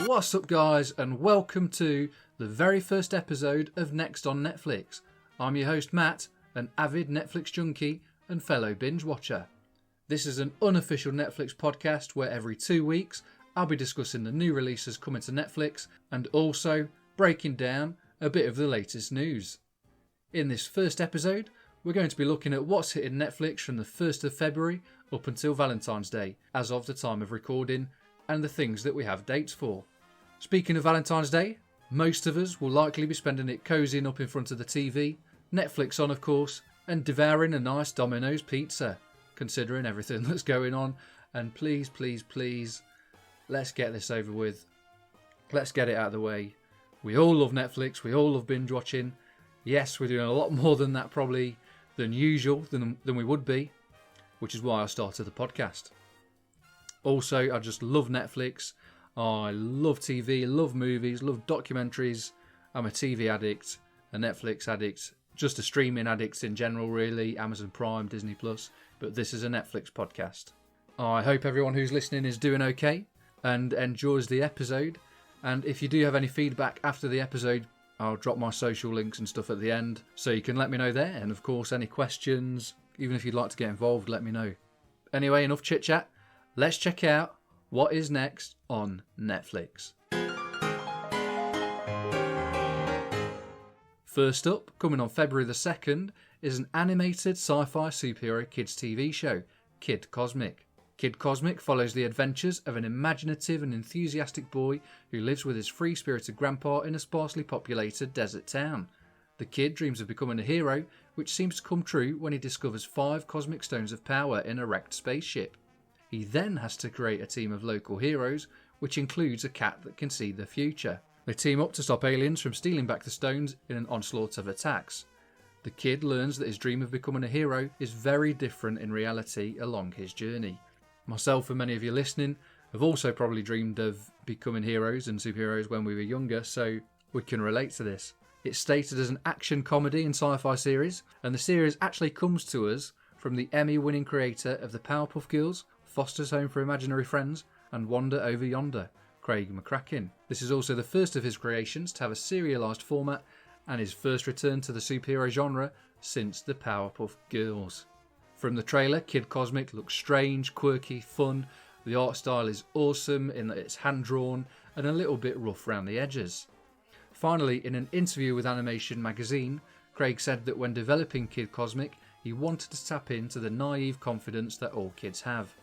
What's up, guys, and welcome to the very first episode of Next on Netflix. I'm your host Matt, an avid Netflix junkie and fellow binge watcher. This is an unofficial Netflix podcast where every 2 weeks I'll be discussing the new releases coming to Netflix and also breaking down a bit of the latest news. In this first episode, we're going to be looking at what's hitting Netflix from the 1st of February up until Valentine's Day, as of the time of recording, and the things that we have dates for. Speaking of Valentine's Day, most of us will likely be spending it cozying up in front of the TV, Netflix on of course, and devouring a nice Domino's pizza, considering everything that's going on. And please, let's get this over with. Let's get it out of the way. We all love Netflix, we all love binge watching. Yes, we're doing a lot more than that probably than usual, than we would be, which is why I started the podcast. Also, I just love Netflix. I love TV, love movies, love documentaries. I'm a TV addict, a Netflix addict, just a streaming addict in general really, Amazon Prime, Disney Plus, but this is a Netflix podcast. I hope everyone who's listening is doing okay and enjoys the episode. And if you do have any feedback after the episode, I'll drop my social links and stuff at the end, so you can let me know there. And of course, any questions, even if you'd like to get involved, let me know. Anyway, enough chit chat. Let's check out what is next on Netflix. First up, coming on February the 2nd, is an animated sci-fi superhero kids TV show, Kid Cosmic. Kid Cosmic follows the adventures of an imaginative and enthusiastic boy who lives with his free-spirited grandpa in a sparsely populated desert town. The kid dreams of becoming a hero, which seems to come true when he discovers 5 cosmic stones of power in a wrecked spaceship. He then has to create a team of local heroes, which includes a cat that can see the future. They team up to stop aliens from stealing back the stones in an onslaught of attacks. The kid learns that his dream of becoming a hero is very different in reality along his journey. Myself and many of you listening have also probably dreamed of becoming heroes and superheroes when we were younger, so we can relate to this. It's stated as an action comedy and sci-fi series, and the series actually comes to us from the Emmy-winning creator of the Powerpuff Girls, Foster's Home for Imaginary Friends, and Wander Over Yonder, Craig McCracken. This is also the first of his creations to have a serialised format, and his first return to the superhero genre since the Powerpuff Girls. From the trailer, Kid Cosmic looks strange, quirky, fun. The art style is awesome in that it's hand-drawn and a little bit rough around the edges. Finally, in an interview with Animation Magazine, Craig said that when developing Kid Cosmic, he wanted to tap into the naive confidence that all kids have.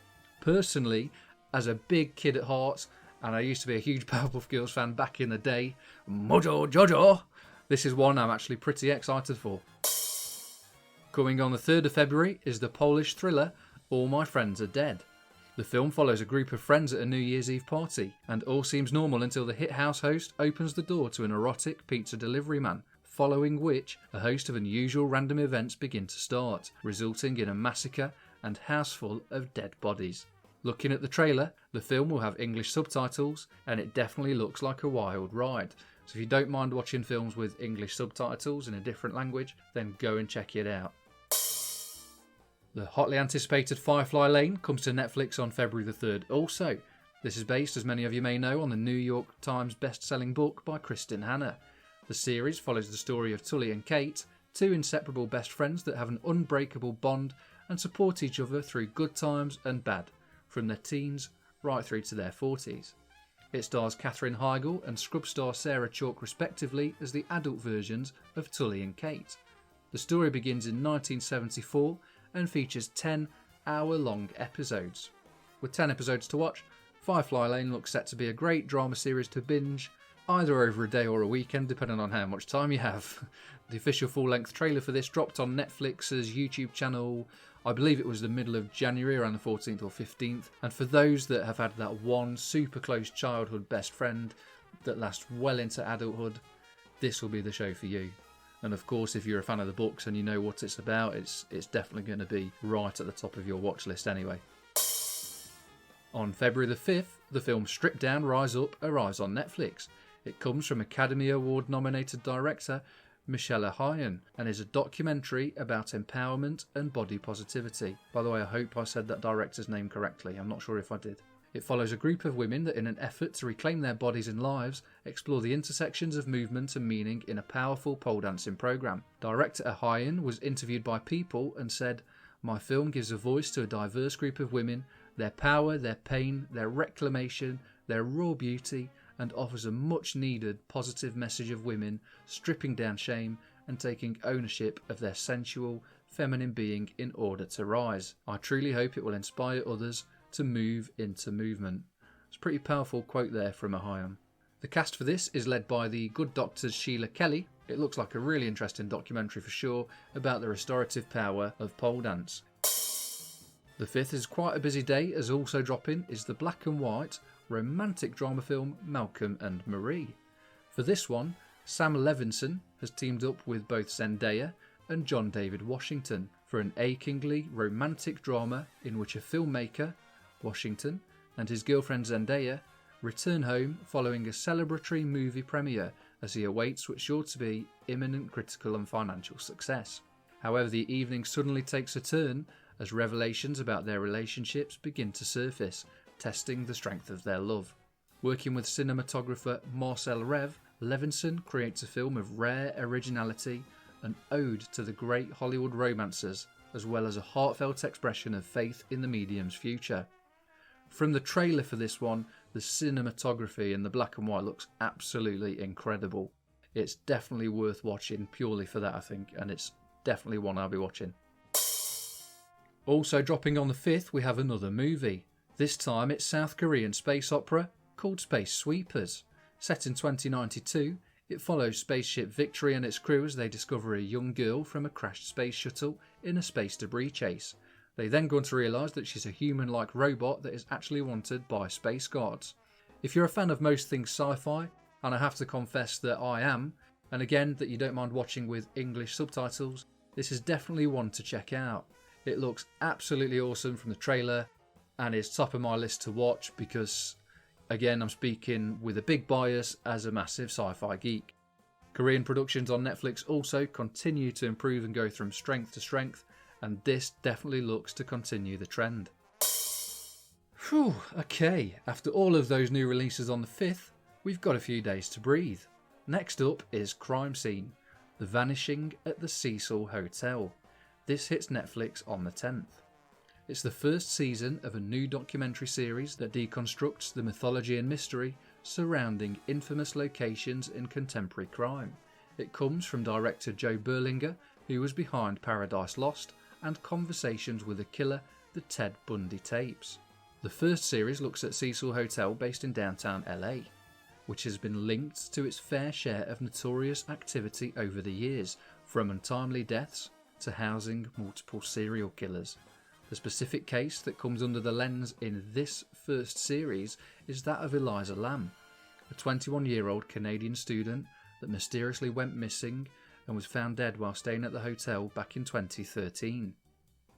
Personally, as a big kid at heart, and I used to be a huge Powerpuff Girls fan back in the day, Mojo Jojo, this is one I'm actually pretty excited for. Coming on the 3rd of February is the Polish thriller All My Friends Are Dead. The film follows a group of friends at a New Year's Eve party, and all seems normal until the hit house host opens the door to an erotic pizza delivery man, following which a host of unusual random events begin to start, resulting in a massacre and house full of dead bodies. Looking at the trailer, the film will have English subtitles, and it definitely looks like a wild ride. So if you don't mind watching films with English subtitles in a different language, then go and check it out. The hotly anticipated Firefly Lane comes to Netflix on February the 3rd also. This is based, as many of you may know, on the New York Times best-selling book by Kristen Hanna. The series follows the story of Tully and Kate, 2 inseparable best friends that have an unbreakable bond and support each other through good times and bad, from their teens right through to their 40s. It stars Katherine Heigl and Scrub star Sarah Chalke respectively as the adult versions of Tully and Kate. The story begins in 1974 and features 10 hour-long episodes. With 10 episodes to watch, Firefly Lane looks set to be a great drama series to binge, either over a day or a weekend, depending on how much time you have. The official full-length trailer for this dropped on Netflix's YouTube channel, I believe it was the middle of January, around the 14th or 15th, and for those that have had that one super close childhood best friend that lasts well into adulthood, this will be the show for you. And of course, if you're a fan of the books and you know what it's about, it's definitely going to be right at the top of your watch list anyway. On February the 5th, the film Strip Down, Rise Up arrives on Netflix. It comes from Academy Award nominated director Michelle Hyan and is a documentary about empowerment and body positivity. By the way, I hope I said that director's name correctly. I'm not sure if I did. It follows a group of women that, in an effort to reclaim their bodies and lives, explore the intersections of movement and meaning in a powerful pole dancing programme. Director Ahayan was interviewed by People and said, "My film gives a voice to a diverse group of women, their power, their pain, their reclamation, their raw beauty, and offers a much needed positive message of women stripping down shame and taking ownership of their sensual, feminine being in order to rise. I truly hope it will inspire others to move into movement." It's a pretty powerful quote there from Ahayan. The cast for this is led by the Good Doctor's Sheila Kelly. It looks like a really interesting documentary for sure about the restorative power of pole dance. The 5th is quite a busy day, as also dropping is the black and white romantic drama film Malcolm and Marie. For this one, Sam Levinson has teamed up with both Zendaya and John David Washington for an achingly romantic drama in which a filmmaker, Washington, and his girlfriend Zendaya return home following a celebratory movie premiere as he awaits what's sure to be imminent critical and financial success. However, the evening suddenly takes a turn as revelations about their relationships begin to surface, testing the strength of their love. Working with cinematographer Marcel Rev, Levinson creates a film of rare originality, an ode to the great Hollywood romancers, as well as a heartfelt expression of faith in the medium's future. From the trailer for this one, the cinematography in the black and white looks absolutely incredible. It's definitely worth watching purely for that, I think, and it's definitely one I'll be watching. Also dropping on the 5th, we have another movie. This time it's South Korean space opera called Space Sweepers. Set in 2092, it follows Spaceship Victory and its crew as they discover a young girl from a crashed space shuttle in a space debris chase. They then go on to realise that she's a human-like robot that is actually wanted by space guards. If you're a fan of most things sci-fi, and I have to confess that I am, and again that you don't mind watching with English subtitles, this is definitely one to check out. It looks absolutely awesome from the trailer and is top of my list to watch because, again, I'm speaking with a big bias as a massive sci-fi geek. Korean productions on Netflix also continue to improve and go from strength to strength, and this definitely looks to continue the trend. Phew, okay, after all of those new releases on the 5th, we've got a few days to breathe. Next up is Crime Scene, The Vanishing at the Cecil Hotel. This hits Netflix on the 10th. It's the first season of a new documentary series that deconstructs the mythology and mystery surrounding infamous locations in contemporary crime. It comes from director Joe Berlinger, who was behind Paradise Lost and Conversations with a Killer, the Ted Bundy tapes. The first series looks at Cecil Hotel based in downtown LA, which has been linked to its fair share of notorious activity over the years, from untimely deaths to housing multiple serial killers. The specific case that comes under the lens in this first series is that of Eliza Lamb, a 21-year-old Canadian student that mysteriously went missing and was found dead while staying at the hotel back in 2013.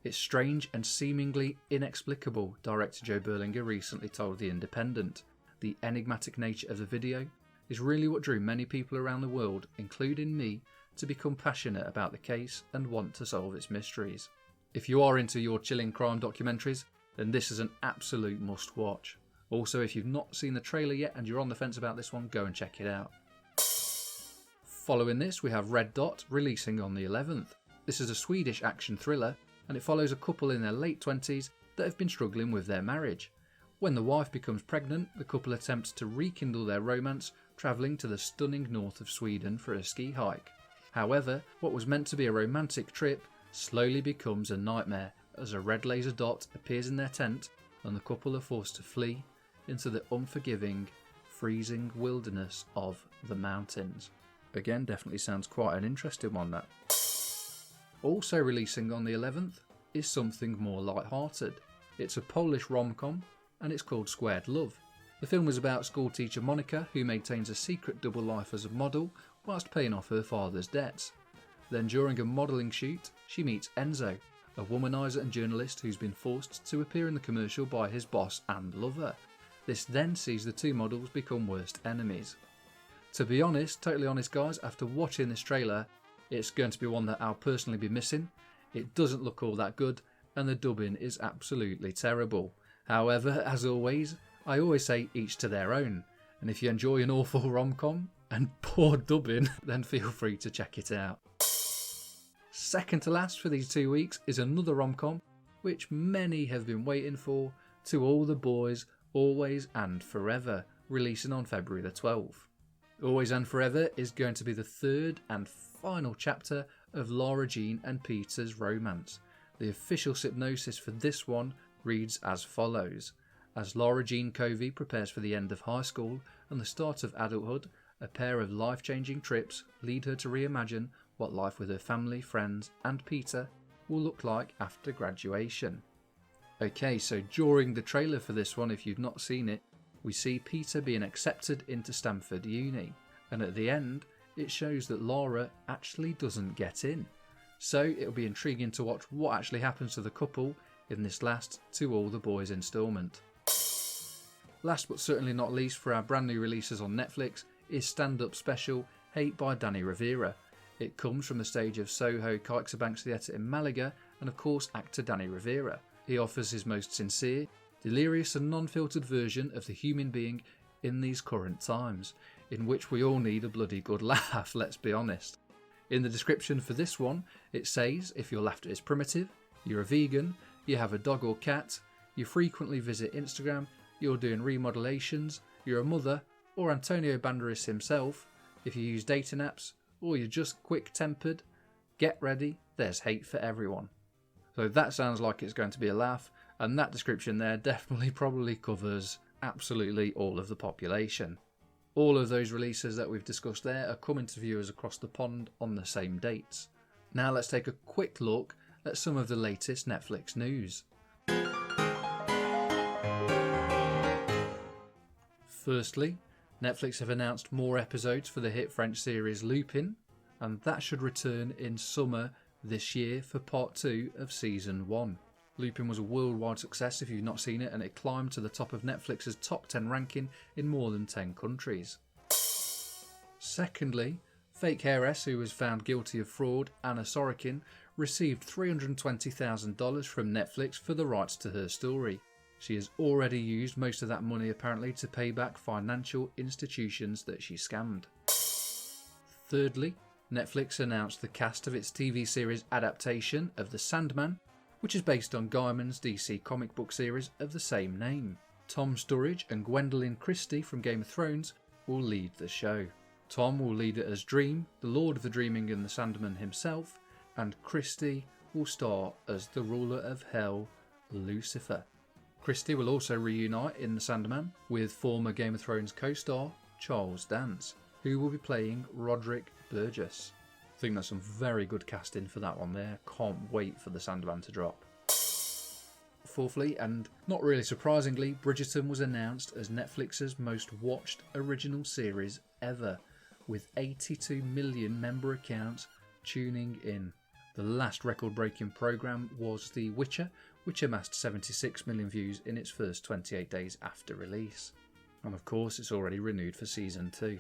It's strange and seemingly inexplicable, director Joe Berlinger recently told The Independent. The enigmatic nature of the video is really what drew many people around the world, including me, to become passionate about the case and want to solve its mysteries. If you are into your chilling crime documentaries, then this is an absolute must watch. Also, if you've not seen the trailer yet and you're on the fence about this one, go and check it out. Following this, we have Red Dot, releasing on the 11th. This is a Swedish action thriller, and it follows a couple in their late 20s that have been struggling with their marriage. When the wife becomes pregnant, the couple attempts to rekindle their romance, travelling to the stunning north of Sweden for a ski hike. However, what was meant to be a romantic trip slowly becomes a nightmare as a red laser dot appears in their tent and the couple are forced to flee into the unforgiving, freezing wilderness of the mountains. Again, definitely sounds quite an interesting one, that. Also releasing on the 11th is something more light-hearted. It's a Polish rom-com and it's called Squared Love. The film is about schoolteacher Monica, who maintains a secret double life as a model whilst paying off her father's debts. Then during a modelling shoot, she meets Enzo, a womaniser and journalist who's been forced to appear in the commercial by his boss and lover. This then sees the two models become worst enemies. To be honest, totally honest guys, after watching this trailer, it's going to be one that I'll personally be missing. It doesn't look all that good and the dubbing is absolutely terrible. However, as always, I always say each to their own, and if you enjoy an awful rom-com and poor dubbing, then feel free to check it out. Second to last for these 2 weeks is another rom-com, which many have been waiting for, To All the Boys, Always and Forever, releasing on February the 12th. Always and Forever is going to be the third and final chapter of Lara Jean and Peter's romance. The official synopsis for this one reads as follows. As Lara Jean Covey prepares for the end of high school and the start of adulthood, a pair of life-changing trips lead her to reimagine what life with her family, friends and Peter will look like after graduation. Okay, so during the trailer for this one, if you've not seen it, we see Peter being accepted into Stanford Uni, and at the end it shows that Lara actually doesn't get in. So it'll be intriguing to watch what actually happens to the couple in this last To All the Boys instalment. Last but certainly not least for our brand new releases on Netflix is stand-up special Hate by Danny Rivera. It comes from the stage of Soho CaixaBank Theatre in Malaga and of course actor Danny Rivera. He offers his most sincere, delirious and non-filtered version of the human being in these current times, in which we all need a bloody good laugh, let's be honest. In the description for this one, it says if your laughter is primitive, you're a vegan, you have a dog or cat, you frequently visit Instagram, you're doing remodelations, you're a mother, or Antonio Banderas himself, if you use dating apps, or you're just quick-tempered, get ready, there's hate for everyone. So that sounds like it's going to be a laugh, and that description there definitely probably covers absolutely all of the population. All of those releases that we've discussed there are coming to viewers across the pond on the same dates. Now let's take a quick look at some of the latest Netflix news. Firstly, Netflix have announced more episodes for the hit French series Lupin, and that should return in summer this year for part 2 of season 1. Lupin was a worldwide success if you've not seen it, and it climbed to the top of Netflix's top 10 ranking in more than 10 countries. Secondly, fake heiress who was found guilty of fraud, Anna Sorokin, received $320,000 from Netflix for the rights to her story. She has already used most of that money apparently to pay back financial institutions that she scammed. Thirdly, Netflix announced the cast of its TV series adaptation of The Sandman, which is based on Gaiman's DC comic book series of the same name. Tom Sturridge and Gwendolyn Christie from Game of Thrones will lead the show. Tom will lead it as Dream, the Lord of the Dreaming and the Sandman himself, and Christie will star as the ruler of Hell, Lucifer. Christie will also reunite in The Sandman with former Game of Thrones co-star Charles Dance, who will be playing Roderick Burgess. I think there's some very good casting for that one there. Can't wait for The Sandman to drop. Fourthly, and not really surprisingly, Bridgerton was announced as Netflix's most watched original series ever, with 82 million member accounts tuning in. The last record-breaking programme was The Witcher, which amassed 76 million views in its first 28 days after release. And of course, it's already renewed for season 2.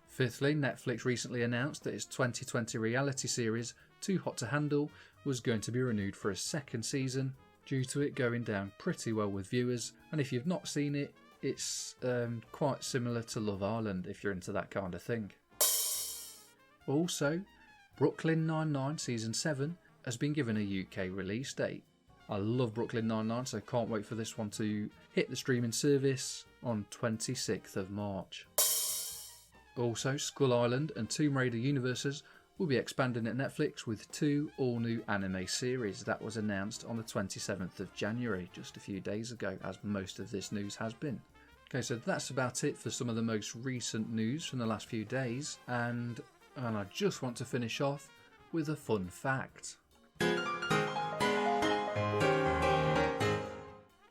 Fifthly, Netflix recently announced that its 2020 reality series, Too Hot to Handle, was going to be renewed for a second season, due to it going down pretty well with viewers. And if you've not seen it, it's quite similar to Love Island if you're into that kind of thing. Also, Brooklyn Nine-Nine Season 7 has been given a UK release date. I love Brooklyn Nine-Nine, so I can't wait for this one to hit the streaming service on 26th of March. Also, Skull Island and Tomb Raider universes will be expanding at Netflix with 2 all-new anime series. That was announced on the 27th of January, just a few days ago, as most of this news has been. Okay, so that's about it for some of the most recent news from the last few days, and I just want to finish off with a fun fact.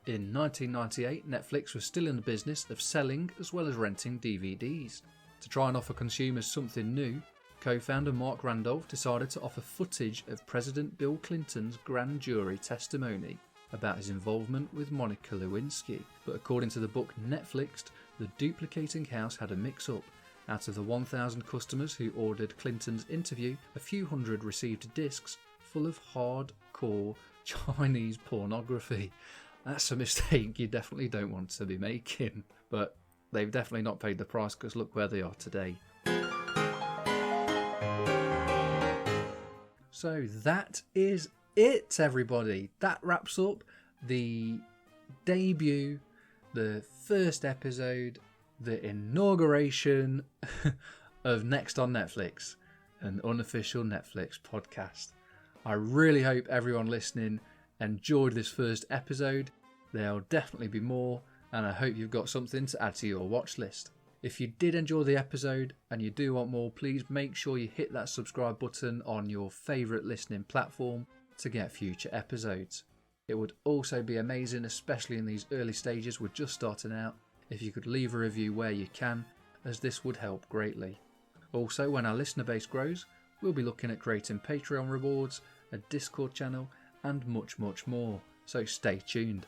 In 1998, Netflix was still in the business of selling as well as renting DVDs. To try and offer consumers something new, co-founder Mark Randolph decided to offer footage of President Bill Clinton's grand jury testimony about his involvement with Monica Lewinsky. But according to the book Netflixed, the duplicating house had a mix-up. Out of the 1,000 customers who ordered Clinton's interview, a few hundred received discs full of hardcore Chinese pornography. That's a mistake you definitely don't want to be making. But they've definitely not paid the price, because look where they are today. So that is it, everybody. That wraps up the debut, the first episode, the inauguration of Next on Netflix, an unofficial Netflix podcast. I really hope everyone listening enjoyed this first episode. There'll definitely be more, and I hope you've got something to add to your watch list. If you did enjoy the episode and you do want more, please make sure you hit that subscribe button on your favourite listening platform to get future episodes. It would also be amazing, especially in these early stages, we're just starting out, if you could leave a review where you can, as this would help greatly. Also, when our listener base grows, we'll be looking at creating Patreon rewards, a Discord channel, and much, much more, so stay tuned.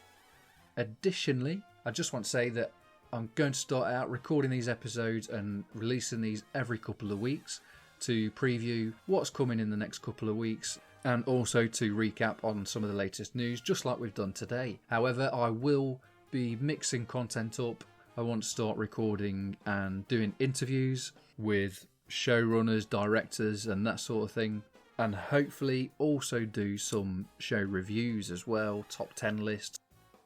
Additionally, I just want to say that I'm going to start out recording these episodes and releasing these every couple of weeks to preview what's coming in the next couple of weeks, and also to recap on some of the latest news, just like we've done today. However, I will be mixing content up. I want to start recording and doing interviews with showrunners, directors, and that sort of thing, and hopefully also do some show reviews as well, top 10 lists,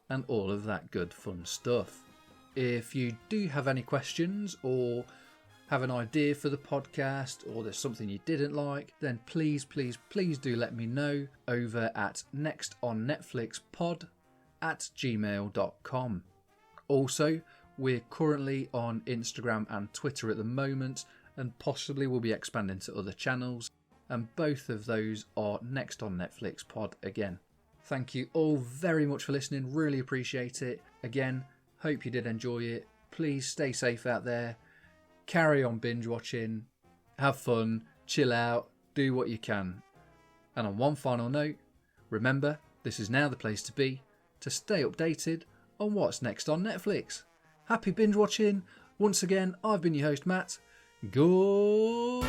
and all of that good fun stuff. If you do have any questions or have an idea for the podcast, or there's something you didn't like, then please do let me know over at nextonnetflixpod@gmail.com. Also, we're currently on Instagram and Twitter at the moment, and possibly will be expanding to other channels, and both of those are Next on Netflix Pod again. Thank you all very much for listening, really appreciate it. Again, hope you did enjoy it. Please stay safe out there, carry on binge watching, have fun, chill out, do what you can. And on one final note, remember, this is now the place to be, to stay updated on what's next on Netflix. Happy binge watching. Once again, I've been your host, Matt. Goodbye.